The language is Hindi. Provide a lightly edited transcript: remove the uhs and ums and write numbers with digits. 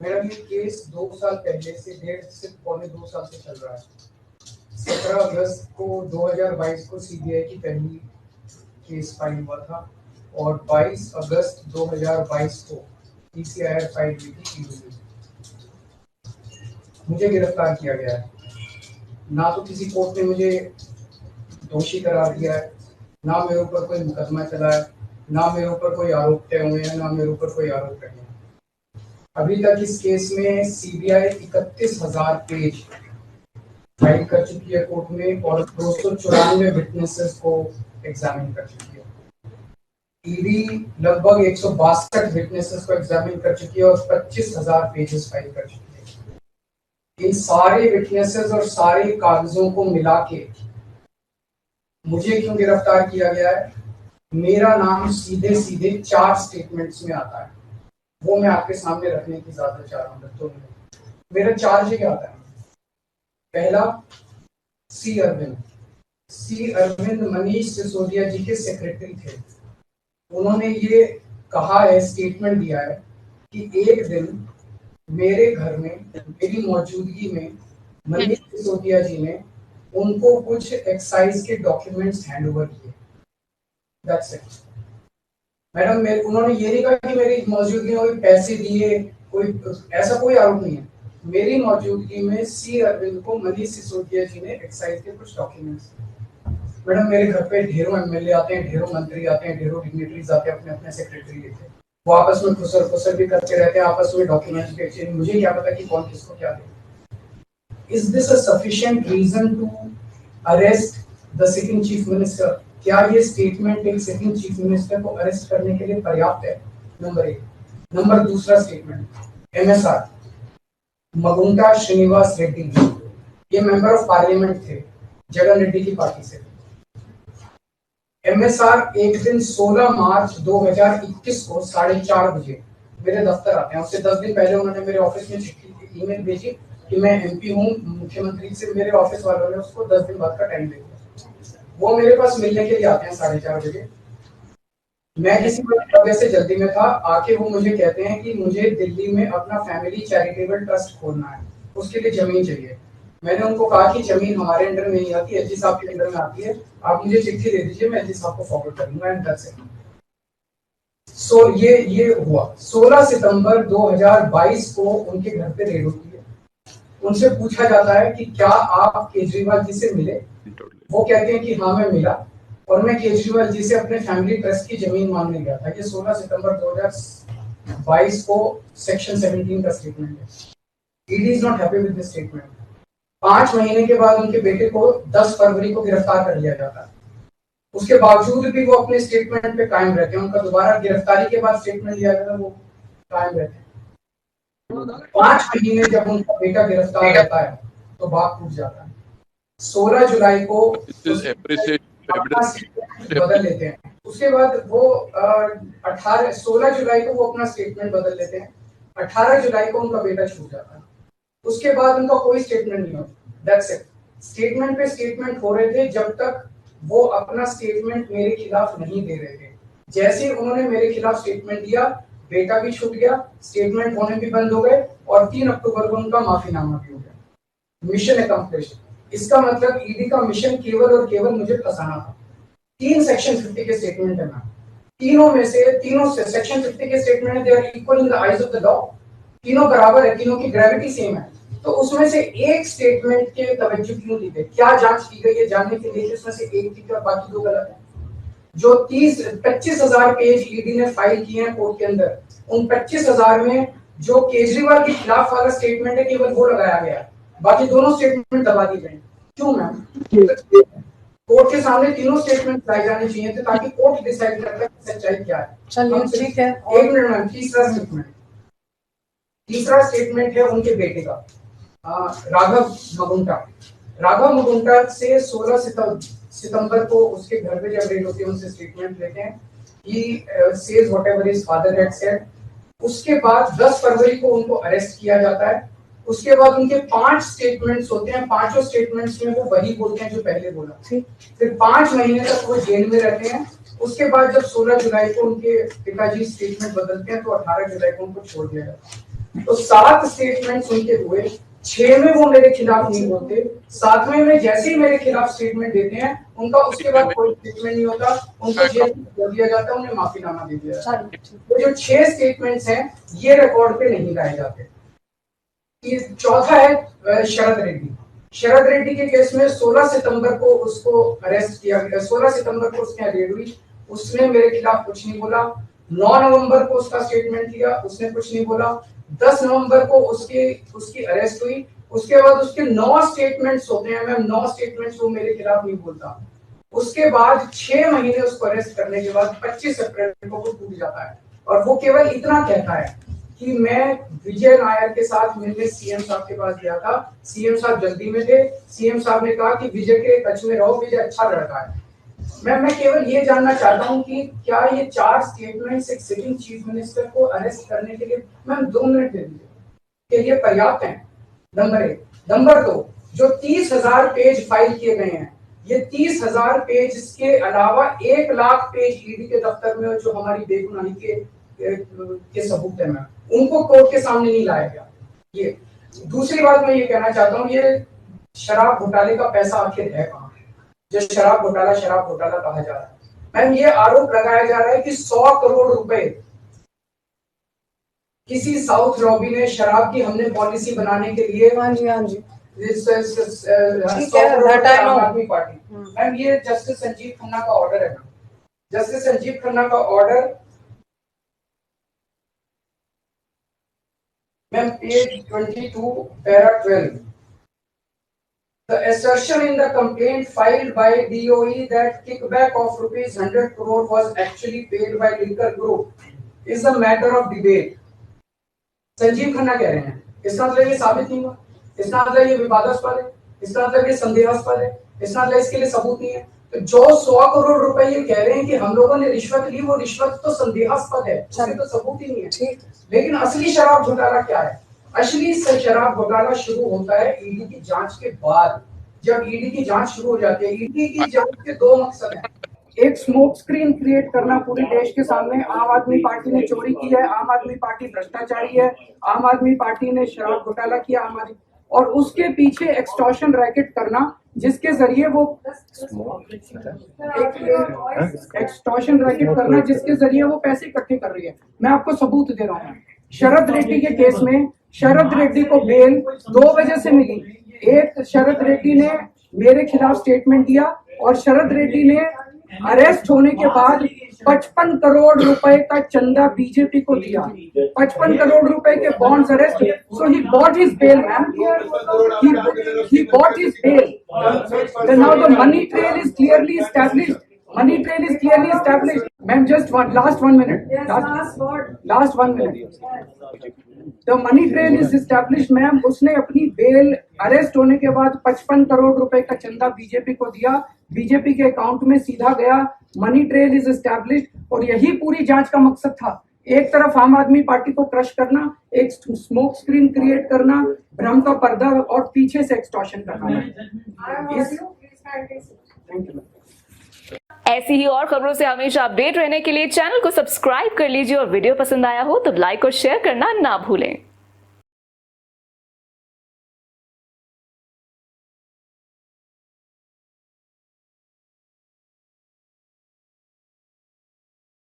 मेरा ये केस 2 साल पहले से 1.5 से 2 साल से चल रहा है। 17 अगस्त को 2022 को सीबीआई की पहली केस फाइल हुआ था और 22 अगस्त 2022 को पीसीआर फाइल हुई थी ईडी में। मुझे गिरफ्तार किया गया है। ना तो किसी कोर्ट ने मुझे दोषी करार दिया है, ना मेरे ऊपर कोई मुकदमा चला है, ना मेरे ऊपर कोई आरोप तय हुए हैं, ना मेरे ऊपर कोई आरोप नहीं है। अभी तक इस केस में सीबीआई 31,000 पेज फाइल कर चुकी है कोर्ट में और 294 विटनेसेस को एग्जामिन कर चुकी है। ईडी लगभग 162 विटनेसेस को एग्जामिन कर चुकी है और 25,000 पेजेस फाइल कर चुकी है। इन सारे विटनेसेस और सारे कागजों को मिला के मुझे क्यों गिरफ्तार किया गया है? मेरा नाम सीधे सीधे 4 स्टेटमेंट्स में आता है, वो मैं आपके सामने रखने की इजाजत चाह रहा हूँ। तो मेरा चार्ज क्या आता है? पहला, सी अरविंद मनीष सिसोदिया जी के सेक्रेटरी थे। उन्होंने ये कहा है, स्टेटमेंट दिया है कि एक दिन मेरे घर में मेरी मौजूदगी में मनीष सिसोदिया जी ने उनको कुछ एक्साइज के डॉक्यूमेंट्स हैंड ओवर किए। That's it madam. उन्होंने ये नहीं कहा कि मेरी मौजूदगी में कोई पैसे दिए, कोई ऐसा कोई आरोप नहीं है। मेरी मौजूदगी में सी अरविंद को मनीष सिसोदिया जी ने एक्साइज के कुछ डॉक्यूमेंट्स। मैडम, मेरे घर पे ढेरों एमएलए आते हैं, ढेरों मंत्री आते हैं, ढेरों डिग्निटरीज आते हैं, अपने अपने सेक्रेटरी लेते हैं। वो आपस में खुसर भी करते रहते हैं, आपस में डॉक्यूमेंट्स भी एक्सचेंज। मुझे क्या पता कि कौन किसको क्या दे। Is this a sufficient reason to arrest the sitting chief minister? क्या ये स्टेटमेंट एक सिटिंग चीफ मिनिस्टर को अरेस्ट करने के लिए पर्याप्त है? नंबर 1। नंबर दूसरा स्टेटमेंट, एमएसआर मगुंटा श्रीनिवास रेड्डी, ये मेंबर ऑफ पार्लियामेंट थे, जगन रेड्डी की पार्टी से। एमएसआर एक दिन 16 मार्च 2021 को 4:30 बजे मेरे दफ्तर आते हैं। उससे 10 दिन पहले उन्होंने मेरे ऑफिस में चिट्ठी ईमेल भेजी कि मैं एमपी हूँ, मुख्यमंत्री से मेरे ऑफिस वालों ने उसको 10 दिन बाद का टाइम दे दिया। वो मेरे पास मिलने के लिए आते हैं 4:30 बजे। मैं किसी वजह से जल्दी में था। आके वो मुझे कहते हैं कि मुझे दिल्ली में अपना फैमिली चैरिटेबल ट्रस्ट खोलना है, उसके लिए जमीन चाहिए। मैंने उनको कहा कि जमीन हमारे अंडर में नहीं आती, एलजी साहब के अंडर में आती है, आप मुझे चिट्ठी दे दीजिए, मैं एलजी साहब को फॉरवर्ड कर दूंगा एंड दैट्स इट। सो ये हुआ। 16 सितंबर 2022 को उनके घर पे रेड होती है। उनसे पूछा जाता है कि क्या आप केजरीवाल जी से मिले? वो कहते हैं कि हाँ मैं मिला और मैं केजरीवाल जी से अपने फैमिली ट्रस्ट की जमीन मांगने गया था। ये 16 सितंबर 2022 को सेक्शन 17 का स्टेटमेंट है। ED is not happy with this statement. 5 महीने के बाद उनके बेटे को 10 फरवरी को गिरफ्तार कर लिया जाता है। उसके बावजूद भी वो अपने स्टेटमेंट पे कायम रहते हैं। उनका दोबारा गिरफ्तारी के बाद स्टेटमेंट लिया गया, वो कायम रहते हैं। 5 महीने जब उनका बेटा गिरफ्तार रहता है तो बात टूट जाता है। 16 जुलाई को बदल लेते हैं। उसके बाद वो 16 जुलाई को वो अपना स्टेटमेंट बदल लेते हैं। 18 जुलाई को उनका बेटा छूट जाता है। उसके बाद उनका कोई स्टेटमेंट नहीं होता। That's it. स्टेटमेंट पे स्टेटमेंट हो रहे थे जब तक वो अपना स्टेटमेंट मेरे खिलाफ नहीं दे रहे थे। जैसे ही उन्होंने मेरे खिलाफ स्टेटमेंट दिया, बेटा भी छूट गया, स्टेटमेंट होने भी बंद हो गए और 3 अक्टूबर को उनका माफीनामा भी हो गया। Mission accomplished. इसका मतलब ईडी का मिशन केवल और केवल मुझे फंसाना था। 3 सेक्शन 50 के स्टेटमेंट है ना, तीनों से सेक्शन 50 के स्टेटमेंट है, they are equal in the eyes of the law. तीनों बराबर है, तीनों की ग्रेविटी सेम है। तो उसमें से एक स्टेटमेंट के तवज्जो क्यों दी गई? क्या जांच की गई है जानने के लिए उसमें से एक ठीक है और बाकी 2 गलत है। जो 25,000 पेज ईडी ने फाइल किए हैं कोर्ट के अंदर, उन 25,000 में जो केजरीवाल के खिलाफ वाला स्टेटमेंट है केवल वो लगाया गया, बाकी दोनों स्टेटमेंट दबा दिए गए। क्यों मैम? कोर्ट के सामने तीनों स्टेटमेंट लाए जाने चाहिए थे ताकि कोर्ट डिसाइड कर सके सच्चाई क्या है। चलिए ठीक है। 1 मिनट मैम। तीसरा स्टेटमेंट है उनके बेटे का, राघव मगुंटा से 16 सितंबर को उसके घर पे जब रेड होती है उनसे स्टेटमेंट लेते हैं। He says whatever his father had said. उसके बाद 10 फरवरी को उनको अरेस्ट किया जाता है। उसके बाद उनके 5 स्टेटमेंट्स होते हैं। पांचों स्टेटमेंट्स में वो वही बोलते हैं जो पहले बोला। फिर 5 महीने तक वो जेल में रहते हैं। उसके बाद जब 16 जुलाई को उनके पिताजी स्टेटमेंट बदलते हैं तो 18 जुलाई को उनको छोड़ दिया जाता है। तो 7 स्टेटमेंट्स उनके हुए, 6 में वो मेरे खिलाफ नहीं बोलते, 7वें में जैसे ही मेरे खिलाफ स्टेटमेंट देते हैं उनका उसके बाद कोई स्टेटमेंट नहीं होता, उनको जेल कर दिया जाता है, उन्हें माफीनामा दे दिया जाता है। तो जो 6 स्टेटमेंट्स हैं ये रिकॉर्ड पे नहीं लाए जाते। चौथा है शरद रेड्डी। शरद रेड्डी के केस में 16 सितंबर को उसको अरेस्ट किया गया, 16 सितंबर को उसने रेड हुई, उसने मेरे खिलाफ कुछ नहीं बोला। 9 नवंबर को उसका स्टेटमेंट लिया, उसने कुछ नहीं बोला। 10 नवंबर को उसकी अरेस्ट हुई, उसके बाद उसके 9 स्टेटमेंट्स होते हैं मैम, 9 स्टेटमेंट्स वो मेरे खिलाफ नहीं बोलता। उसके बाद 6 महीने उसको अरेस्ट करने के बाद 25 अप्रैल को टूट जाता है और वो केवल इतना कहता है कि मैं विजय नायर के साथ मिलने सीएम साहब के पास गया था, सीएम साहब जल्दी में थे, सीएम साहब ने कहा कि विजय के टच में रहो, विजय अच्छा लड़का है। मैं केवल ये जानना चाहता हूँ कि क्या ये 4 स्टेटमेंट्स एक सिटिंग चीफ मिनिस्टर को अरेस्ट करने के लिए मैम 2 मिनट दे दीजिए, कि ये पर्याप्त है? नंबर 1। नंबर 2, जो 30,000 पेज फाइल किए गए हैं, ये 30,000 पेज के अलावा 1 लाख पेज ईडी के दफ्तर में जो हमारी बेगुनाही के सबूत है मैम, उनको कोर्ट के सामने नहीं लाया गया। ये दूसरी बात मैं ये कहना चाहता हूँ, ये शराब घोटाले का पैसा आखिर है कहाँ, जो शराब घोटाला कहा जा रहा है? मैम ये आरोप लगाया जा रहा है कि 100 करोड़ रुपए किसी साउथ लॉबी ने शराब की हमने पॉलिसी बनाने के लिए, हाँ जी आम आदमी पार्टी, मैम ये जस्टिस संजीव खन्ना का ऑर्डर है। जस्टिस संजीव खन्ना का order ma'am page 22 para 12, the assertion in the complaint filed by DOE that kickback of rupees 100 crore was actually paid by Liquor Group is a matter of debate. Sanjeev Khanna कह रहे हैं, इसका मतलब ये साबित नहीं हुआ, इसका मतलब ये विवादास्पद है, इसका मतलब ये संदेहास्पद है, इसका मतलब इसके लिए सबूत नहीं है। तो जो 100 करोड़ रुपए ये कह रहे हैं कि हम लोगों ने रिश्वत ली, वो रिश्वत तो संदेहास्पद है, उसके तो सबूत ही नहीं है। लेकिन असली शराब घोटाला क्या है? असली शराब घोटाला शुरू होता है ईडी की जांच के बाद। जब ईडी की जांच शुरू हो जाती है, ईडी की जांच के 2 मकसद हैं। एक स्मोक स्क्रीन क्रिएट करना पूरे देश के सामने, आम आदमी पार्टी ने चोरी की है, आम आदमी पार्टी भ्रष्टाचारी है, आम आदमी पार्टी ने शराब घोटाला किया, और उसके पीछे एक्सटॉर्शन रैकेट करना जिसके जरिए वो एक्सटॉर्शन रैकेट करना जिसके जरिए वो पैसे इकट्ठे कर रही है। मैं आपको सबूत दे रहा हूँ। शरद रेड्डी के केस में शरद रेड्डी को बेल 2 वजह से मिली। एक, शरद रेड्डी ने मेरे खिलाफ स्टेटमेंट दिया और शरद रेड्डी ने अरेस्ट होने के बाद 55 करोड़ रुपए का चंदा बीजेपी को दिया, 55 करोड़ रुपए के bonds arrest, so he bought his bail ma'am, he bought his bail. Then now the money trail is clearly established. Ma'am, just last 1 minute. Last 1 minute. The money trail is established, ma'am. उसने अपनी बेल अरेस्ट होने के बाद 55 करोड़ रुपए का चंदा बीजेपी को दिया, बीजेपी के अकाउंट में सीधा गया, मनी ट्रेल इज एस्टैब्लिश्ड। और यही पूरी जांच का मकसद था। एक तरफ आम आदमी पार्टी को क्रश करना, एक स्मोक स्क्रीन क्रिएट करना, भ्रम का पर्दा, और पीछे से एक्सटॉर्शन करना। ऐसी ही और खबरों से हमेशा अपडेट रहने के लिए चैनल को सब्सक्राइब कर लीजिए और वीडियो पसंद आया हो तो लाइक और शेयर करना ना भूलें।